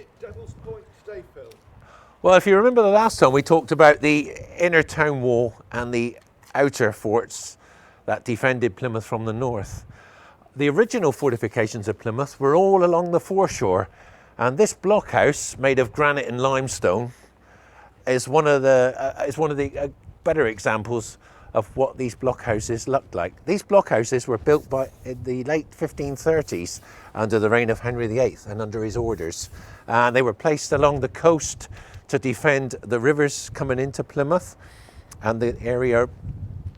at Devil's Point today, Phil? Well, if you remember the last time, we talked about the inner town wall and the outer forts that defended Plymouth from the north. The original fortifications of Plymouth were all along the foreshore, and this blockhouse, made of granite and limestone, is one of the better examples of what these blockhouses looked like. These blockhouses were built in the late 1530s under the reign of Henry VIII and under his orders. And they were placed along the coast to defend the rivers coming into Plymouth and the area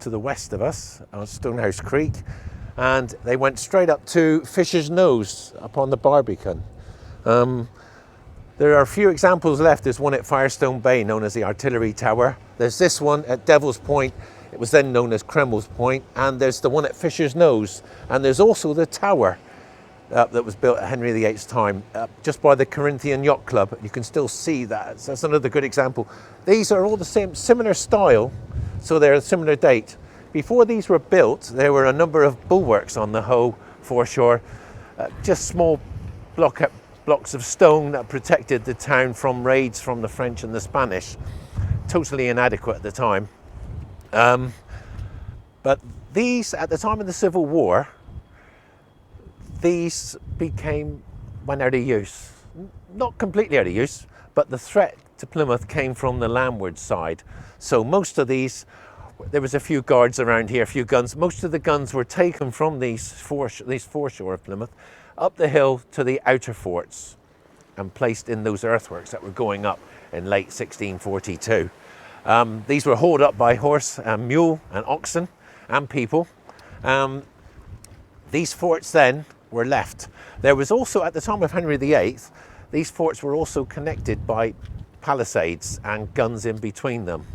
to the west of us, on Stonehouse Creek. And they went straight up to Fisher's Nose upon the Barbican. There are a few examples left. There's one at Firestone Bay known as the Artillery Tower. There's this one at Devil's Point. It was then known as Kreml's Point. And there's the one at Fisher's Nose. And there's also the tower that was built at Henry VIII's time, just by the Corinthian Yacht Club. You can still see that. So that's another good example. These are all the same, similar style, so they're a similar date. Before these were built, there were a number of bulwarks on the Hoe foreshore, just small blocks of stone that protected the town from raids from the French and the Spanish. Totally inadequate at the time. But these, at the time of the Civil War, these went out of use. Not completely out of use, but the threat to Plymouth came from the landward side. So most of these, there was a few guards around here, a few guns. Most of the guns were taken from these foreshore of Plymouth up the hill to the outer forts and placed in those earthworks that were going up in late 1642. These were hauled up by horse and mule and oxen and people. These forts then were left. There was also, at the time of Henry VIII, these forts were also connected by palisades and guns in between them.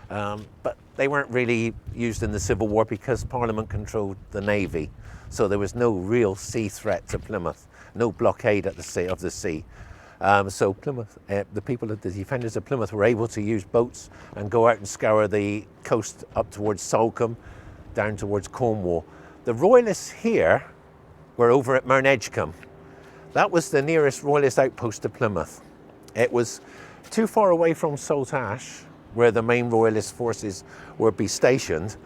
But they weren't really used in the Civil War because Parliament controlled the Navy. So there was no real sea threat to Plymouth, no blockade of the sea. So Plymouth, the defenders of Plymouth were able to use boats and go out and scour the coast up towards Salcombe, down towards Cornwall. The Royalists here were over at Mernedgecombe. That was the nearest Royalist outpost to Plymouth. It was too far away from Saltash, where the main Royalist forces were be stationed.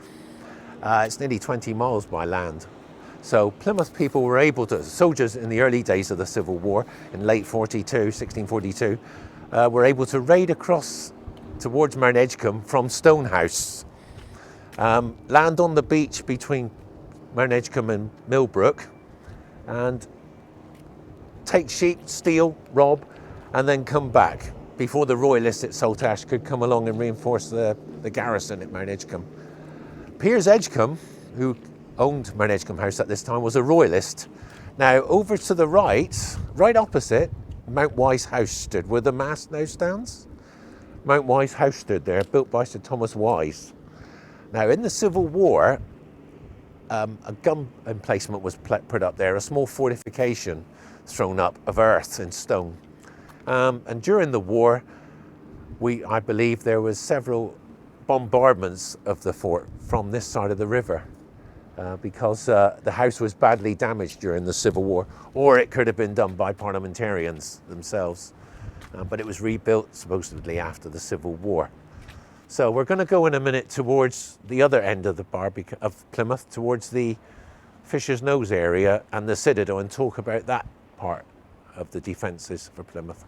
It's nearly 20 miles by land. So Plymouth people were able to, soldiers in the early days of the Civil War, in late 1642, were able to raid across towards Mernedgecombe from Stonehouse, land on the beach between Mernedgecombe and Millbrook, and take sheep, steal, rob, and then come back before the Royalists at Saltash could come along and reinforce the garrison at Mernedgecombe. Piers Edgecombe, who owned Mernedgecombe House at this time, was a Royalist. Now, over to the right opposite, Mount Wise House stood, where the mast now stands. Mount Wise House stood there, built by Sir Thomas Wise. Now, in the Civil War, a gun emplacement was put up there, a small fortification thrown up of earth and stone. And during the war, I believe there was several bombardments of the fort from this side of the river because the house was badly damaged during the Civil War, or it could have been done by parliamentarians themselves. But it was rebuilt supposedly after the Civil War. So we're going to go in a minute towards the other end of the of Plymouth, towards the Fisher's Nose area and the Citadel, and talk about that part of the defences for Plymouth.